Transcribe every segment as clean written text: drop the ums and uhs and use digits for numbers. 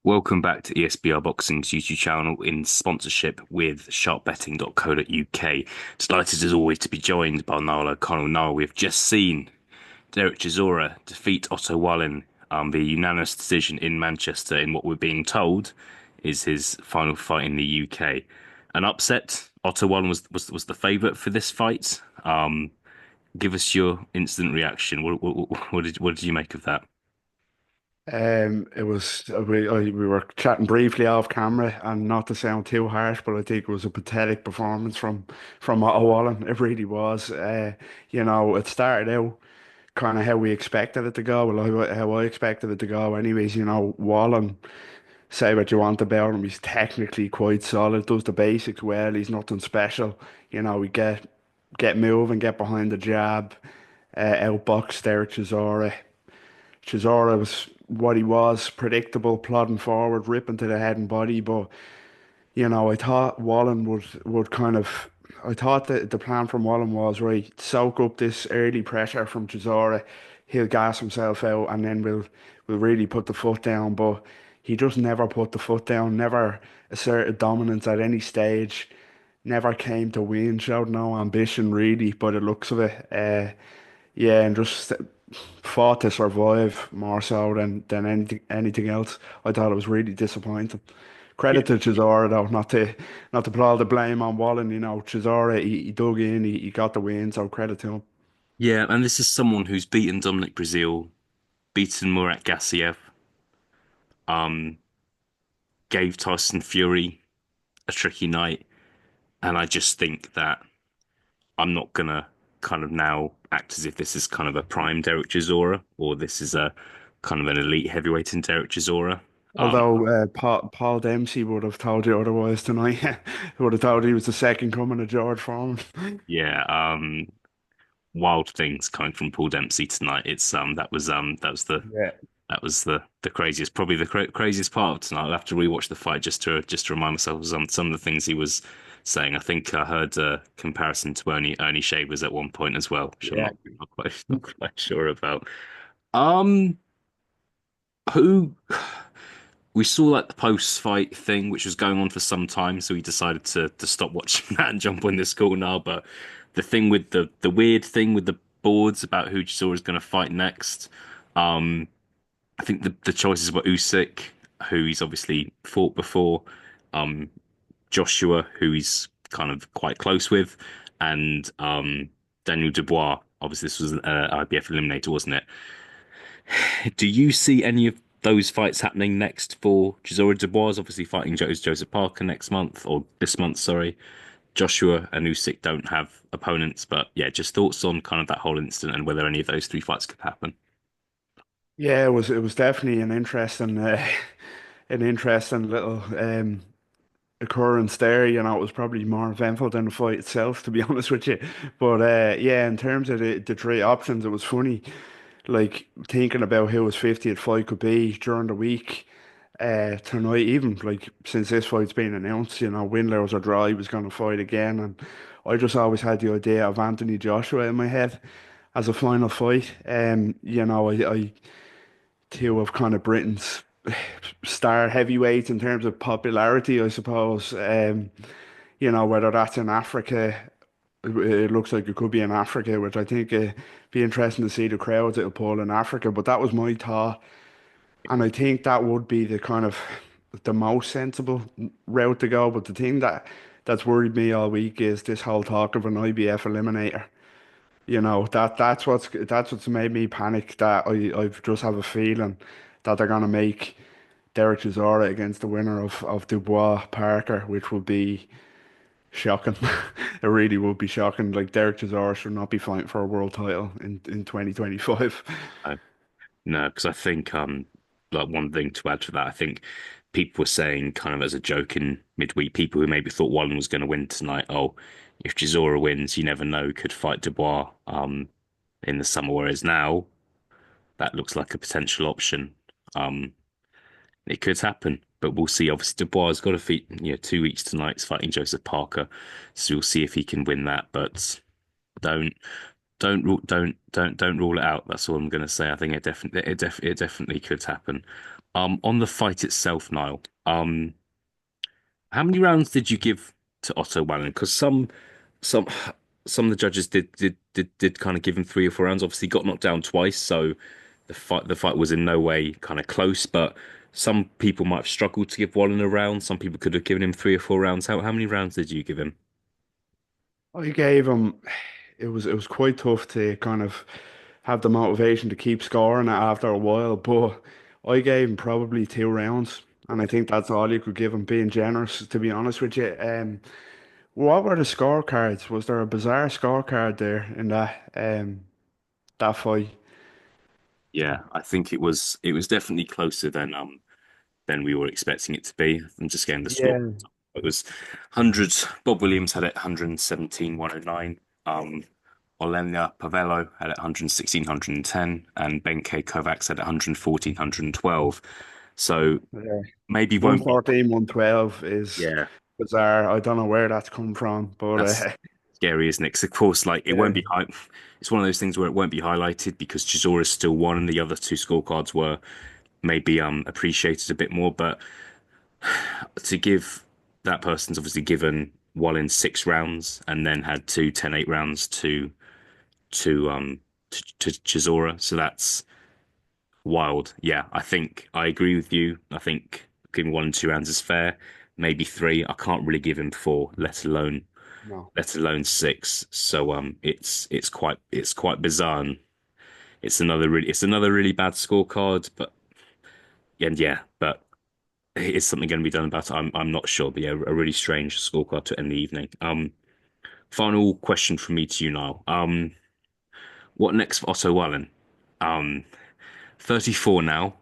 Welcome back to ESBR Boxing's YouTube channel in sponsorship with sharpbetting.co.uk. Delighted as always to be joined by Niall O'Connell. Niall, we've just seen Derek Chisora defeat Otto Wallin via unanimous decision in Manchester in what we're being told is his final fight in the UK. An upset. Otto Wallin was the favourite for this fight. Give us your instant reaction. What did you make of that? It was we were chatting briefly off camera, and not to sound too harsh, but I think it was a pathetic performance from Otto Wallin. It really was. It started out kind of how we expected it to go, well, how I expected it to go. Anyways, Wallin, say what you want about him, he's technically quite solid. Does the basics well. He's nothing special. We get moving, get behind the jab, outbox there, Chisora. Chisora was what he was, predictable, plodding forward, ripping to the head and body. But I thought Wallin would kind of. I thought that the plan from Wallin was right, soak up this early pressure from Chisora. He'll gas himself out, and then we'll really put the foot down. But he just never put the foot down, never asserted dominance at any stage, never came to win, showed no ambition really by the looks of it. Yeah, and just fought to survive more so than anything else. I thought it was really disappointing. Yeah. Credit to Chisora though, not to put all the blame on Wallin. Chisora he dug in, he got the win, so credit to him. Yeah, and this is someone who's beaten Dominic Brazil, beaten Murat Gassiev, um, gave Tyson Fury a tricky night, and I just think that I'm not gonna kind of now act as if this is kind of a prime Derek Chisora or this is a kind of an elite heavyweight in Derek Chisora. Um, Although Paul Dempsey would have told you otherwise tonight. He would have told he was the second coming of George Foreman. yeah, wild things coming from Paul Dempsey tonight. Yeah. That was the craziest, probably the craziest part of tonight. I'll have to rewatch the fight just to remind myself of some of the things he was saying. I think I heard a comparison to Ernie Shavers at one point as well, which I'm Yeah. not quite sure about. Um, who we saw like the post fight thing, which was going on for some time, so we decided to stop watching that and jump on this call now. But the thing with the weird thing with the boards about who Chisora is going to fight next. Um, I think the choices were Usyk, who he's obviously fought before, um, Joshua, who he's kind of quite close with, and Daniel Dubois. Obviously, this was an IBF eliminator, wasn't it? Do you see any of those fights happening next for Chisora Dubois? Obviously, fighting Joseph Parker next month or this month, sorry. Joshua and Usyk don't have opponents, but yeah, just thoughts on kind of that whole incident and whether any of those three fights could happen. Yeah, it was definitely an interesting little occurrence there. It was probably more eventful than the fight itself, to be honest with you. But yeah, in terms of the three options, it was funny. Like thinking about who his 50th fight could be during the week, tonight, even like since this fight's been announced, win, lose or draw, he was going to fight again. And I just always had the idea of Anthony Joshua in my head as a final fight. I two of kind of Britain's star heavyweights in terms of popularity, I suppose. Whether that's in Africa, it looks like it could be in Africa, which I think be interesting to see the crowds it'll pull in Africa. But that was my thought, and I think that would be the kind of the most sensible route to go. But the thing that's worried me all week is this whole talk of an IBF eliminator. That's what's made me panic. That I just have a feeling that they're gonna make Derek Chisora against the winner of Dubois Parker, which would be shocking. It really would be shocking. Like Derek Chisora should not be fighting for a world title in 2025. No, because I think like one thing to add to that, I think people were saying kind of as a joke in midweek, people who maybe thought Wallin was going to win tonight, oh, if Chisora wins, you never know, could fight Dubois in the summer, whereas now that looks like a potential option. Um, it could happen, but we'll see. Obviously, Dubois has got to fight, 2 weeks tonight. He's fighting Joseph Parker, so we'll see if he can win that. But don't don't rule it out. That's all I'm gonna say. I think it definitely could happen. On the fight itself, Niall. How many rounds did you give to Otto Wallin? Because some some of the judges did kind of give him 3 or 4 rounds. Obviously, he got knocked down twice, so the fight was in no way kind of close. But some people might have struggled to give Wallin a round. Some people could have given him 3 or 4 rounds. How many rounds did you give him? I gave him. It was quite tough to kind of have the motivation to keep scoring after a while, but I gave him probably 2 rounds, and I think that's all you could give him, being generous, to be honest with you. What were the scorecards? Was there a bizarre scorecard there in that fight? Yeah, I think it was definitely closer than we were expecting it to be. I'm just getting the score. Yeah. It was hundreds. Bob Williams had it 117, 109. Olenia Pavello had it 116, 110, and Ben K. Kovacs had it 114, 112. So Yeah. maybe won't be. 114, 112 is Yeah, bizarre. I don't know where that's come from, but that's scary, isn't it? 'Cause of course, like it won't yeah. be high. It's one of those things where it won't be highlighted because Chisora still won, and the other two scorecards were maybe appreciated a bit more. But to give that person's obviously given Wallin 6 rounds and then had two 10-8 rounds to Chisora. So that's wild. Yeah, I think I agree with you. I think giving 1 and 2 rounds is fair. Maybe three. I can't really give him four, No. let alone six. So it's quite bizarre. And it's another really bad scorecard. But is something going to be done about it? I'm not sure. But yeah, a really strange scorecard to end the evening. Final question from me to you, Niall. What next for Otto Wallin? Um, 34 now.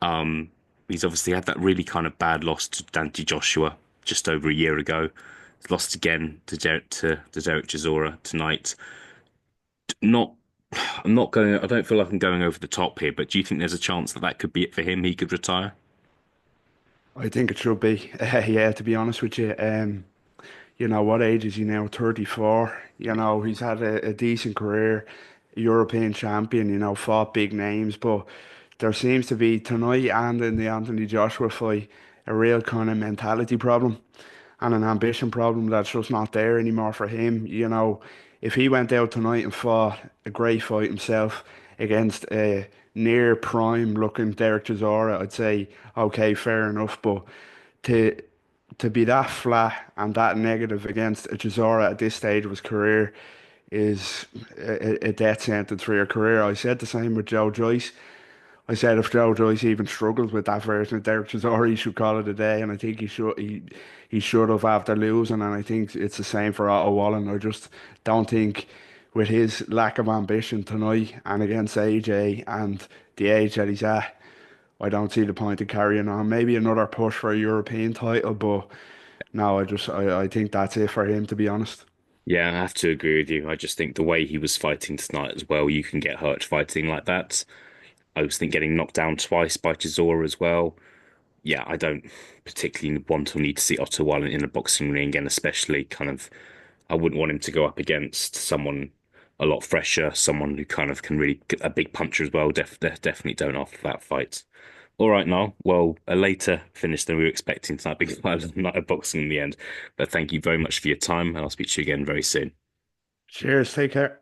Um, he's obviously had that really kind of bad loss to Dante Joshua just over a year ago. He's lost again to Derek Chisora tonight. Not, I'm not going. I don't feel like I'm going over the top here, but do you think there's a chance that that could be it for him? He could retire. I think it should be. Yeah, to be honest with you. What age is he now? 34. He's had a decent career, European champion, fought big names, but there seems to be tonight and in the Anthony Joshua fight a real kind of mentality problem and an ambition problem that's just not there anymore for him. If he went out tonight and fought a great fight himself against a near prime looking Derek Chisora, I'd say, okay, fair enough, but to to be that flat and that negative against a Chisora at this stage of his career is a death sentence for your career. I said the same with Joe Joyce. I said if Joe Joyce even struggles with that version of Derek Chisora, he should call it a day, and I think he should have after losing, and I think it's the same for Otto Wallin. I just don't think with his lack of ambition tonight and against AJ and the age that he's at, I don't see the point of carrying on. Maybe another push for a European title, but no, I think that's it for him, to be honest. Yeah, I have to agree with you. I just think the way he was fighting tonight as well, you can get hurt fighting like that. I was think getting knocked down twice by Chisora as well. Yeah, I don't particularly want or need to see Otto Wallin in a boxing ring, and especially kind of, I wouldn't want him to go up against someone a lot fresher, someone who kind of can really a big puncher as well. Definitely don't offer that fight. All right, Noel. Well, a later finish than we were expecting tonight. Big night of boxing in the end. But thank you very much for your time, and I'll speak to you again very soon. Cheers, take care.